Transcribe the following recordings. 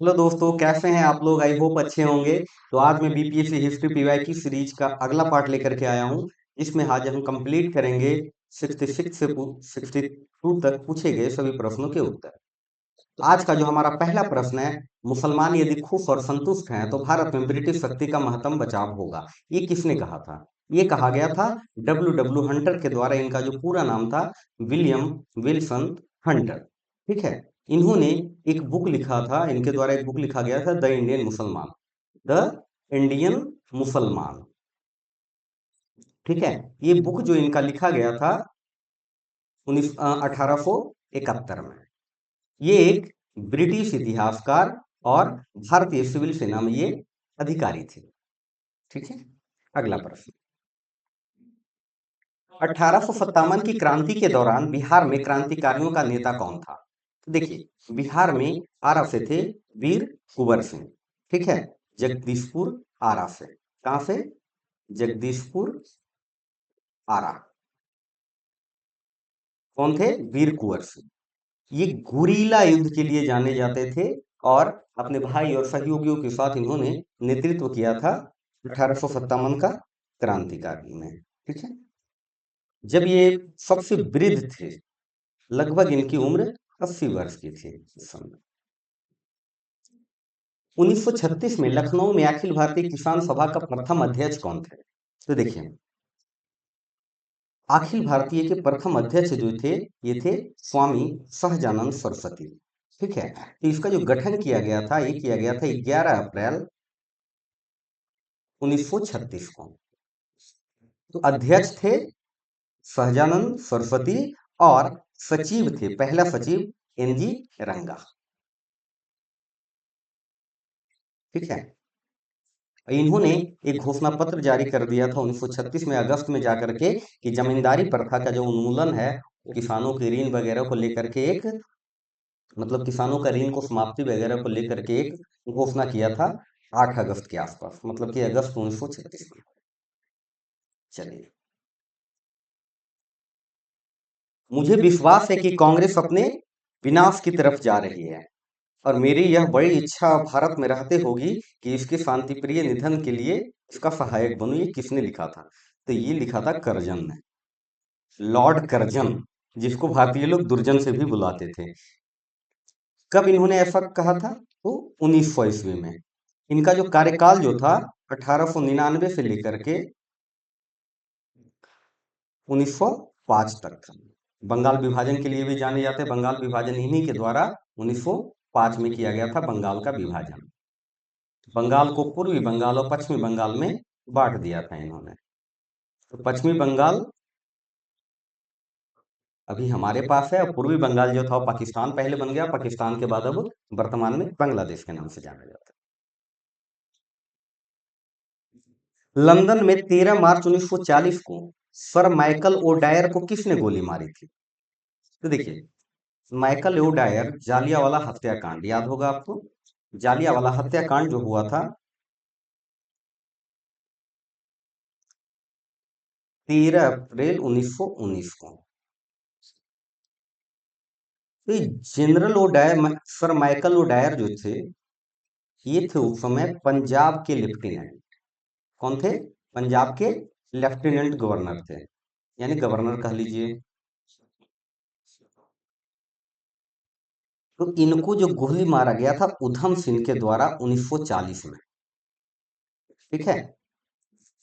Hello दोस्तों, कैसे हैं आप लोग? आई होप अच्छे होंगे। तो आज मैं बीपीएससी हिस्ट्री पीवाई की सीरीज का अगला पार्ट लेकर के आया हूं, जिसमें आज हम कंप्लीट करेंगे 66 से 62 तक पूछे गए सभी प्रश्नों के उत्तर। तो आज का जो हमारा पहला प्रश्न है, मुसलमान यदि खुश और संतुष्ट हैं तो भारत में ब्रिटिश शक्ति का महत्तम बचाव होगा। ये किसने कहा था? ये कहा गया था डब्ल्यू डब्ल्यू हंटर के द्वारा। इनका जो पूरा नाम था विलियम विल्सन हंटर। ठीक है। इन्होंने एक बुक लिखा था, इनके द्वारा एक बुक लिखा गया था, द इंडियन मुसलमान। द इंडियन मुसलमान। ठीक है। ये बुक जो इनका लिखा गया था 1871 में। ये एक ब्रिटिश इतिहासकार और भारतीय सिविल सेना में ये अधिकारी थे। ठीक है। अगला प्रश्न, 1857 की क्रांति के दौरान बिहार में क्रांतिकारियों का नेता कौन था? तो देखिए, बिहार में आरा से थे वीर कुंवर सिंह। ठीक है। जगदीशपुर आरा से। कहां से? जगदीशपुर आरा। कौन थे? वीर कुंवर सिंह। ये गुरीला युद्ध के लिए जाने जाते थे और अपने भाई और सहयोगियों के साथ इन्होंने नेतृत्व किया था 1857 का क्रांतिकारी में। ठीक है। जब ये सबसे वृद्ध थे, लगभग इनकी उम्र 80 वर्ष की थी इस समय। 1936 में लखनऊ में अखिल भारतीय किसान सभा का प्रथम अध्यक्ष कौन थे? तो देखिए, अखिल भारतीय के प्रथम अध्यक्ष जो थे, ये थे स्वामी सहजानंद सरस्वती। ठीक है। तो इसका जो गठन किया गया था, ये किया गया था 11 अप्रैल 1936 को। तो अध्यक्ष थे सहजानंद सरस्वती और सचिव थे, पहला सचिव एनजी रंगा। ठीक है। इन्होंने एक घोषणा पत्र जारी कर दिया था 1936 में, अगस्त में जाकर के, कि जमींदारी प्रथा का जो उन्मूलन है, किसानों के ऋण वगैरह को लेकर के एक, मतलब किसानों का ऋण को समाप्ति वगैरह को लेकर के एक घोषणा किया था 8 अगस्त के आसपास, मतलब कि अगस्त 1936 में। चलिए, मुझे विश्वास है कि कांग्रेस अपने विनाश की तरफ जा रही है और मेरी यह बड़ी इच्छा भारत में रहते होगी कि इसके शांतिप्रिय निधन के लिए इसका सहायक बनूं। ये किसने लिखा था? तो ये लिखा था करजन ने, लॉर्ड करजन, जिसको भारतीय लोग दुर्जन से भी बुलाते थे। कब इन्होंने ऐसा कहा था? तो 1900 ईस्वी में। इनका जो कार्यकाल जो था 1899 से लेकर के 1905 तक था। बंगाल विभाजन के लिए भी जाने जाते हैं। बंगाल विभाजन इन्हीं के द्वारा 1905 में किया गया था, बंगाल का विभाजन। बंगाल को पूर्वी बंगाल और पश्चिमी बंगाल में बांट दिया था इन्होंने। तो पश्चिमी बंगाल अभी हमारे पास है, और पूर्वी बंगाल जो था वो पाकिस्तान पहले बन गया। पाकिस्तान के बाद अब वर्तमान में बांग्लादेश के नाम से जाना जाता है। लंदन में 13 मार्च 1940 को सर माइकल ओडायर को किसने गोली मारी थी? तो देखिए, माइकल ओडायर, जालियांवाला हत्याकांड याद होगा आपको। जालियांवाला हत्याकांड जो हुआ था 13 अप्रैल 1919 को। तो general O'Dwyer, sir Michael O'Dwyer जो थे, ये थे उस समय पंजाब के लेफ्टिनेंट। कौन थे? पंजाब के लेफ्टिनेंट गवर्नर थे, यानी गवर्नर कह लीजिए। तो इनको जो गोली मारा गया था उधम सिंह के द्वारा 1940 में। ठीक है।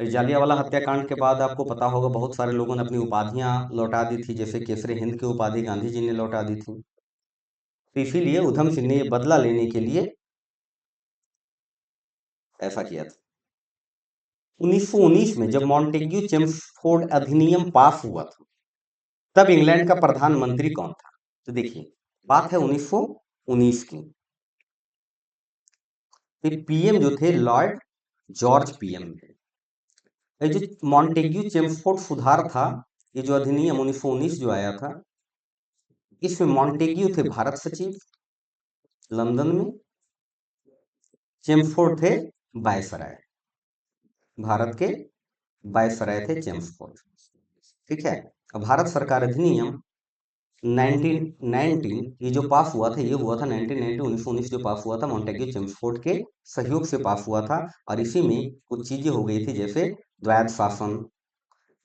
जालियांवाला हत्याकांड के बाद आपको पता होगा बहुत सारे लोगों ने अपनी उपाधियां लौटा दी थी, जैसे केसरी हिंद की उपाधि गांधी जी ने लौटा दी थी। तो इसीलिए उधम सिंह ने बदला लेने के लिए ऐसा किया था। 1919 में जब मॉन्टेग्यू चेम्सफोर्ड अधिनियम पास हुआ था, तब इंग्लैंड का प्रधानमंत्री कौन था? तो देखिए, बात है 1919 की। तो पीएम जो थे लॉर्ड जॉर्ज पीएम थे। ये जो मॉन्टेग्यू चेम्सफोर्ड सुधार था, ये जो अधिनियम 1919 जो आया था, इसमें मॉन्टेग्यू थे भारत सचिव लंदन में, चेम्सफोर्ड थे वायसराय, भारत के वायसराय थे चेम्सफोर्ड। ठीक है। भारत सरकार अधिनियम 1919 ये जो पास हुआ था, ये हुआ था 1919 1919 जो पास हुआ था मॉन्टेग्यू चेम्सफोर्ड के सहयोग से पास हुआ था। और इसी में कुछ चीजें हो गई थी, जैसे द्वैध शासन।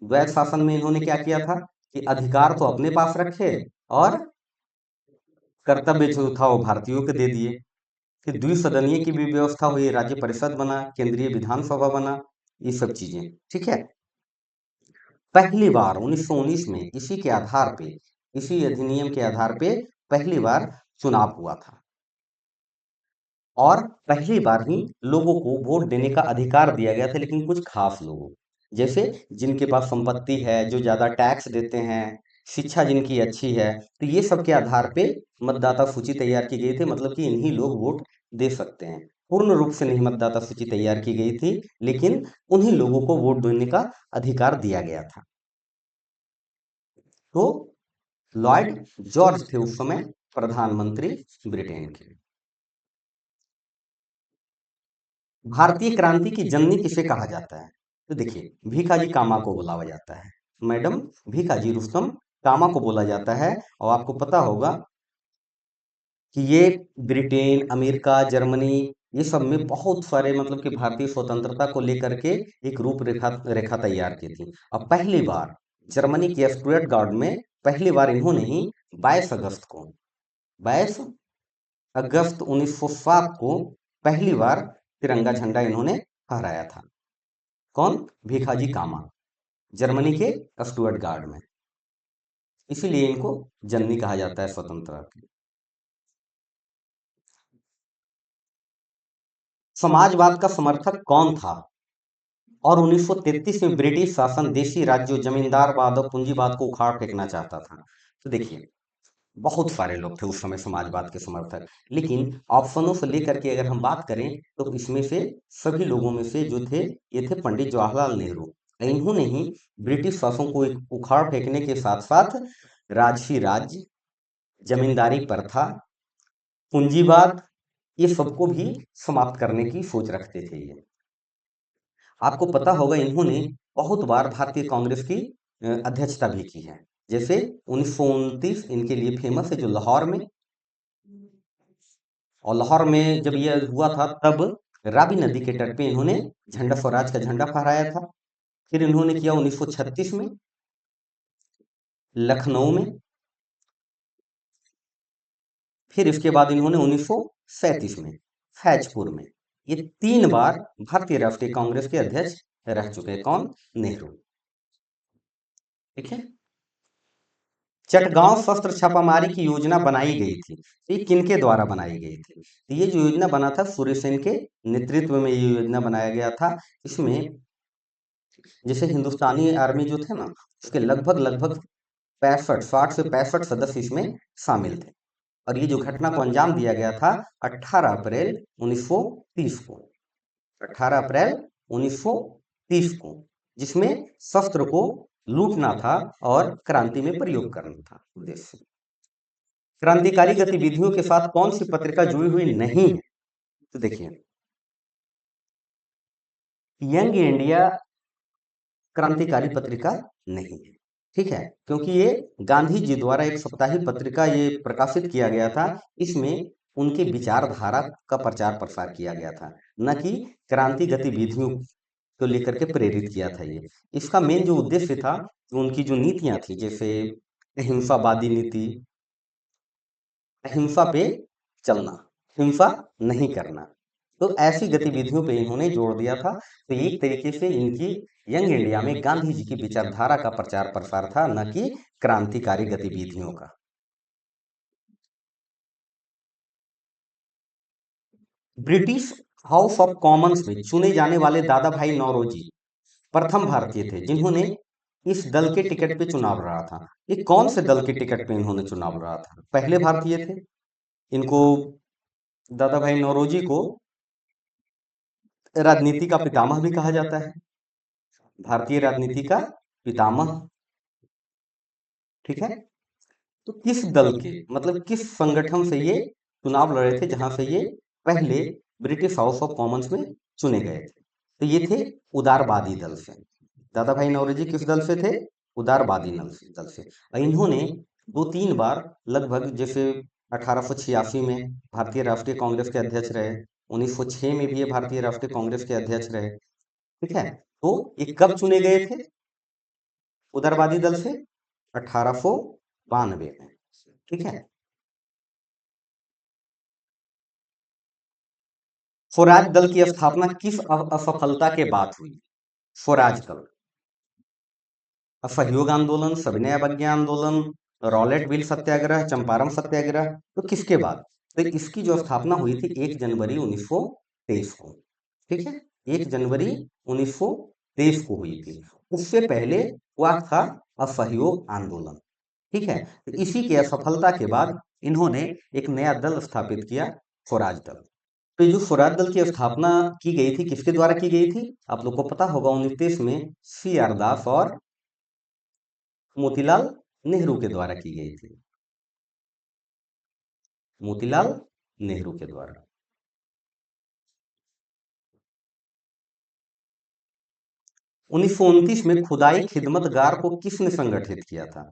द्वैध शासन में इन्होंने क्या किया था कि अधिकार तो अपने पास रखे और कर्तव्य जो था वो भारतीयों को दे दिए। फिर द्विसदनीय की भी व्यवस्था हुई, राज्य परिषद बना, केंद्रीय विधानसभा बना, ये सब चीजें। ठीक है। पहली बार 1919 में इसी के आधार पे, इसी अधिनियम के आधार पे पहली बार चुनाव हुआ था। और पहली बार ही लोगों को वोट देने का अधिकार दिया गया था, लेकिन कुछ खास लोगों, जैसे जिनके पास संपत्ति है, जो ज्यादा टैक्स देते हैं, शिक्षा जिनकी अच्छी है, तो ये सब के आधार पे मतदाता सूची तैयार की गई थी। मतलब कि इन्हीं लोग वोट दे सकते हैं। पूर्ण रूप से नहीं मतदाता सूची तैयार की गई थी, लेकिन उन्हीं लोगों को वोट देने का अधिकार दिया गया था। तो लॉर्ड जॉर्ज थे उस समय प्रधानमंत्री ब्रिटेन के। भारतीय क्रांति की जननी किसे कहा जाता है? तो देखिए, भीखाजी कामा को बुलाया जाता है। मैडम भीखाजी रुस्तम कामा को बोला जाता है। और आपको पता होगा कि ये ब्रिटेन, अमेरिका, जर्मनी, ये सब में बहुत सारे मतलब कि भारतीय स्वतंत्रता को लेकर के एक रूपरेखा रेखा तैयार की थी। अब पहली बार जर्मनी के स्टुअर्ट गार्ड में पहली बार इन्होंने ही 22 अगस्त को, 22 अगस्त 1907 को पहली बार तिरंगा झंडा इन्होंने फहराया था। कौन? भीखाजी कामा, जर्मनी के स्टुअर्ट गार्ड में। इसीलिए इनको जननी कहा जाता है स्वतंत्रता की। समाजवाद का समर्थक कौन था? और 1933 में ब्रिटिश शासन देशी राज्यों, जमींदारवाद और पूंजीवाद को उखाड़ फेंकना चाहता था। तो देखिए, बहुत सारे लोग थे उस समय समाजवाद के समर्थक, लेकिन ऑप्शनों से लेकर के अगर हम बात करें तो इसमें से सभी लोगों में से जो थे, ये थे पंडित जवाहरलाल नेहरू। इन्होंने ही ब्रिटिश शासन को उखाड़ फेंकने के साथ साथ राजसी राज्य, जमींदारी प्रथा, पूंजीवाद, ये सबको भी समाप्त करने की सोच रखते थे ये। आपको पता होगा इन्होंने बहुत बार भारतीय कांग्रेस की अध्यक्षता भी की है। जैसे 1929 इनके लिए फेमस है, जो लाहौर में, और लाहौर में जब यह हुआ था तब रावी नदी के तट पे इन्होंने झंडा स्वराज का झंडा फहराया था। फिर इन्होंने किया 1936 में लखनऊ में। फिर इसके बाद इन्होंने 1937 में फैजपुर में। ये 3 बार भारतीय राष्ट्रीय कांग्रेस के अध्यक्ष रह चुके हैं। कौन? नेहरू। ठीक है। चटगांव शस्त्र छापामारी की योजना बनाई गई थी, तो ये किनके द्वारा बनाई गई थी? तो ये जो योजना बना था, सूर्य सेन के नेतृत्व में ये योजना बनाया गया था। इसमें जैसे हिंदुस्तानी आर्मी जो थे ना, उसके लगभग लगभग 65, 60 से 65 सदस्य इसमें शामिल थे। और ये जो घटना को अंजाम दिया गया था 18 अप्रैल 1930 को, 18 अप्रैल 1930 को, जिसमें शस्त्र को लूटना था और क्रांति में प्रयोग करना था उद्देश्य। क्रांतिकारी गतिविधियों के साथ कौन सी पत्रिका जुड़ी हुई नहीं है? तो देखिए, यंग इंडिया क्रांतिकारी पत्रिका नहीं है। ठीक है, क्योंकि ये गांधी जी द्वारा एक साप्ताहिक पत्रिका ये प्रकाशित किया गया था। इसमें उनके विचारधारा का प्रचार प्रसार किया गया था, न कि क्रांति गतिविधियों को लेकर के प्रेरित किया था ये। इसका मेन जो उद्देश्य था, उनकी जो नीतियां थी, जैसे अहिंसावादी नीति, अहिंसा पे चलना, हिंसा नहीं करना, तो ऐसी गतिविधियों पे इन्होंने जोड़ दिया था। तो एक तरीके से इनकी यंग इंडिया में गांधी जी की विचारधारा का प्रचार प्रसार था, न कि क्रांतिकारी गतिविधियों का। ब्रिटिश हाउस ऑफ कॉमन्स में चुने जाने वाले दादा भाई नौरोजी प्रथम भारतीय थे जिन्होंने इस दल के टिकट पे चुनाव लड़ा था। ये कौन से दल के टिकट पे इन्होंने चुनाव लड़ा था? पहले भारतीय थे। इनको, दादा भाई नौरोजी को, राजनीति का पितामह भी कहा जाता है, भारतीय राजनीति का पितामह। ठीक है। तो किस दल के, मतलब किस संगठन से ये चुनाव लड़े थे, जहां से ये पहले ब्रिटिश हाउस ऑफ कॉमन्स में चुने गए थे? तो ये थे उदारवादी दल से। दादा भाई नौरोजी किस दल से थे? उदारवादी दल से। और इन्होंने दो तीन बार लगभग, जैसे 1886 में भारतीय राष्ट्रीय कांग्रेस के अध्यक्ष रहे, 1906 में भी ये भारतीय राष्ट्रीय कांग्रेस के अध्यक्ष रहे। ठीक है, तो ये कब चुने गए थे उदारवादी दल से? 1892 में। ठीक है, स्वराज दल की स्थापना किस असफलता के बाद हुई? स्वराज दल, असहयोग आंदोलन, सविनय अवज्ञा आंदोलन, रॉलेट व्हील सत्याग्रह, चंपारण सत्याग्रह, तो किसके बाद? तो इसकी जो स्थापना हुई थी 1 जनवरी 1923 को। ठीक है, 1 जनवरी 1923 को हुई थी। उससे पहले हुआ था असहयोग आंदोलन। ठीक है, तो इसी की असफलता के बाद इन्होंने एक नया दल स्थापित किया, स्वराज दल। तो ये जो स्वराज दल की स्थापना की गई थी, किसके द्वारा की गई थी? आप लोग को पता होगा, 1923 में CR दास और मोतीलाल नेहरू के द्वारा की गई थी। मोतीलाल नेहरू के द्वारा। 1929 में खुदाई खिदमतगार को किसने संगठित किया था?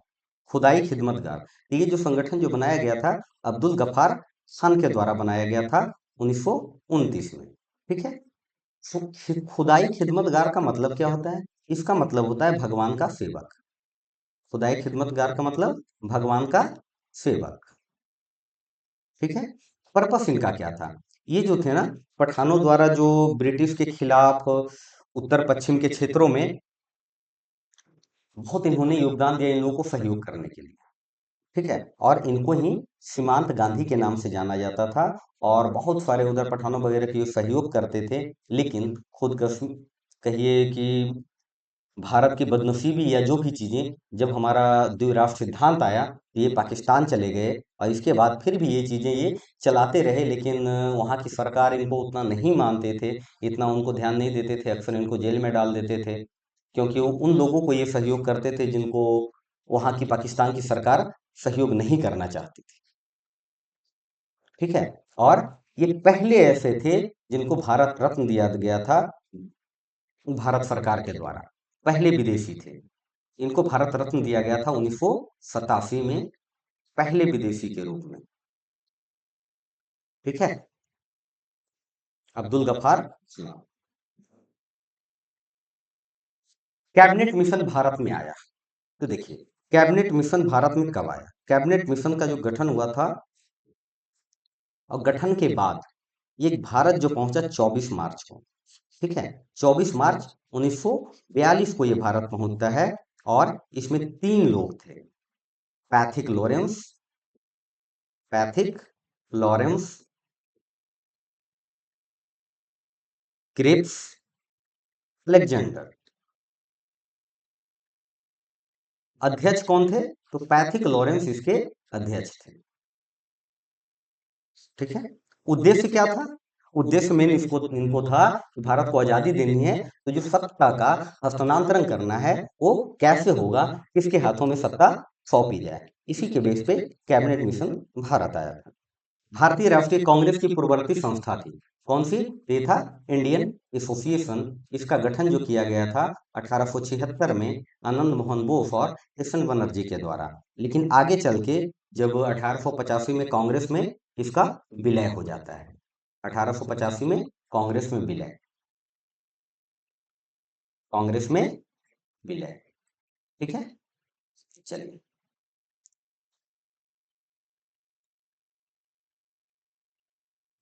खुदाई खिदमतगार, तो ये जो संगठन जो बनाया गया था, अब्दुल गफ्फार खान के द्वारा बनाया गया था 1929 में। ठीक है, खुदाई खिदमतगार का मतलब क्या होता है? इसका मतलब होता है भगवान का सेवक। खुदाई खिदमतगार का मतलब भगवान का सेवक। ठीक है, पर्पस इनका क्या था? ये जो थे ना, पठानों द्वारा जो ब्रिटिश के खिलाफ उत्तर पश्चिम के क्षेत्रों में बहुत इन्होंने योगदान दिया इन लोगों को सहयोग करने के लिए। ठीक है, और इनको ही सीमांत गांधी के नाम से जाना जाता था। और बहुत सारे उधर पठानों वगैरह के सहयोग करते थे, लेकिन खुद कहिए कि भारत की बदनसीबी या जो भी चीजें, जब हमारा द्विराष्ट्र सिद्धांत आया तो ये पाकिस्तान चले गए, और इसके बाद फिर भी ये चीजें ये चलाते रहे, लेकिन वहाँ की सरकार इनको उतना नहीं मानते थे, इतना उनको ध्यान नहीं देते थे, अक्सर इनको जेल में डाल देते थे, क्योंकि वो उन लोगों को ये सहयोग करते थे जिनको वहाँ की पाकिस्तान की सरकार सहयोग नहीं करना चाहती थी। ठीक है, और ये पहले ऐसे थे जिनको भारत रत्न दिया गया था भारत सरकार के द्वारा, पहले विदेशी थे। इनको भारत रत्न दिया गया था 1987 में, पहले विदेशी के रूप में। ठीक है, अब्दुल गफ्फार। कैबिनेट मिशन भारत में आया, तो देखिए कैबिनेट मिशन भारत में कब आया? कैबिनेट मिशन का जो गठन हुआ था, और गठन के बाद ये भारत जो पहुंचा 24 मार्च को। ठीक है, 24 मार्च 1942 को ये भारत पहुंचता है, और इसमें 3 लोग थे, Pethick Lawrence, Pethick Lawrence Cripps Alexander. अध्यक्ष कौन थे? तो पैथिक लॉरेंस इसके अध्यक्ष थे। ठीक है, उद्देश्य क्या था? उद्देश्य मेन इसको इनको था कि भारत को आजादी देनी है, तो जो सत्ता का हस्तांतरण करना है वो कैसे होगा, किसके हाथों में सत्ता सौंपी जाए। इसी के बेस पे कैबिनेट मिशन भारत आया था। भारतीय राष्ट्रीय कांग्रेस की पूर्ववर्ती संस्था थी, कौन सी? ये था इंडियन एसोसिएशन। इसका गठन जो किया गया था 1876 में आनंद मोहन बोस और एस एन बनर्जी के द्वारा, लेकिन आगे चल के जब 1885 में कांग्रेस में इसका विलय हो जाता है। 1885 में कांग्रेस में विलय, कांग्रेस में विलय। ठीक है, चलिए।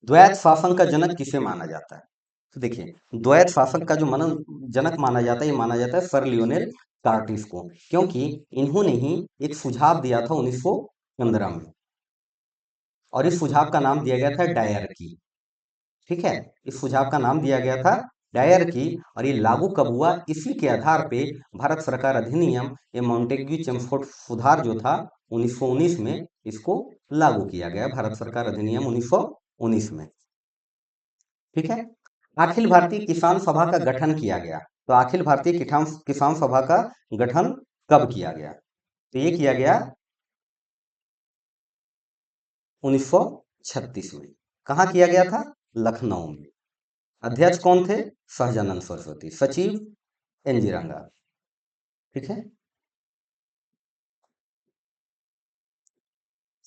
द्वैत शासन का जनक किसे माना जाता है? तो देखिए, द्वैत शासक का जो मनन जनक माना जाता है, ये माना जाता है सर लियोनेल कार्टिस को, क्योंकि इन्होंने ही एक सुझाव दिया था 1915 में, और इस सुझाव का नाम दिया गया था डायरकी। ठीक है, इस सुझाव का नाम दिया गया था डायरकी, और ये लागू कब हुआ? इसी के आधार पे भारत सरकार अधिनियम ये मॉन्टेग्यू चेम्सफोर्ड सुधार जो था 1919 में, इसको लागू किया गया, भारत सरकार अधिनियम 1919 में। ठीक है, अखिल भारतीय किसान सभा का गठन किया गया, तो अखिल भारतीय किसान सभा का गठन कब किया गया? तो ये किया गया 1936 में। कहाँ किया गया था? लखनऊ में। अध्यक्ष कौन थे? सहजानंद सरस्वती, सचिव NG रंगा। ठीक है,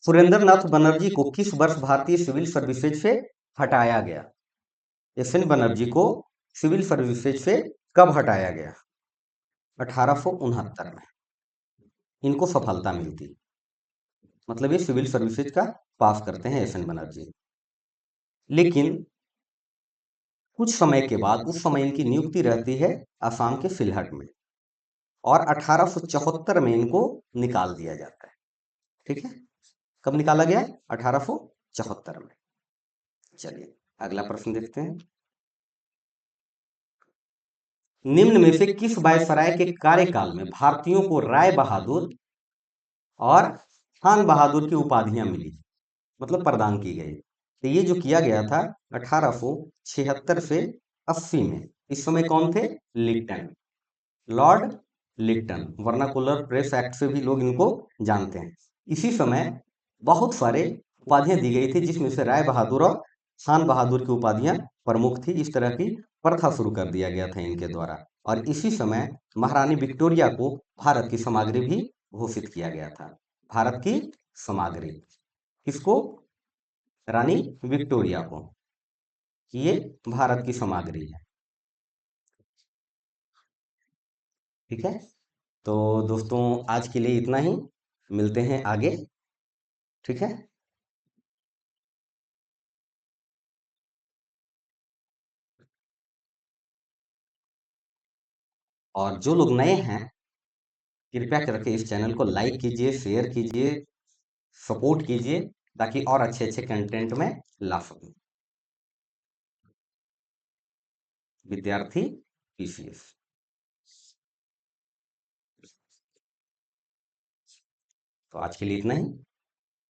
सुरेंद्र नाथ बनर्जी को किस वर्ष भारतीय सिविल सर्विसेज से हटाया गया? एस एन बनर्जी को सिविल सर्विसेज से कब हटाया गया? 1869 में इनको सफलता मिलती, मतलब ये सिविल सर्विसेज का पास करते हैं एस एन बनर्जी। लेकिन कुछ समय के बाद, उस समय इनकी नियुक्ति रहती है आसाम के सिलहट में, और 1874 में इनको निकाल दिया जाता है। ठीक है, कब निकाला गया? 1874 में। चलिए अगला प्रश्न देखते हैं। निम्न में से किस वायसराय के कार्यकाल में भारतीयों को राय बहादुर और खान बहादुर की उपाधियां मिली, मतलब प्रदान की गई? तो ये जो किया गया था 1876 से 80 में। इस समय कौन थे? Lipton, Lord Lipton. Vernacular press act से भी लोग इनको जानते हैं। इसी समय बहुत सारे उपाधियां दी गई थी, जिसमें से राय बहादुर और खान बहादुर की उपाधियां प्रमुख थी। इस तरह की प्रथा शुरू कर दिया गया था इनके द्वारा। और इसी समय महारानी विक्टोरिया को भारत की समाग्री भी घोषित किया गया था। भारत की समाग्री किसको? रानी विक्टोरिया को। ये भारत की समाग्री है। ठीक है, तो दोस्तों आज के लिए इतना ही, मिलते हैं आगे। ठीक है। और जो लोग नए हैं, कृपया करके इस चैनल को लाइक कीजिए, शेयर कीजिए, सपोर्ट कीजिए, ताकि और अच्छे अच्छे कंटेंट में ला सकूं। विद्यार्थी पीसीएस। तो आज के लिए इतना ही।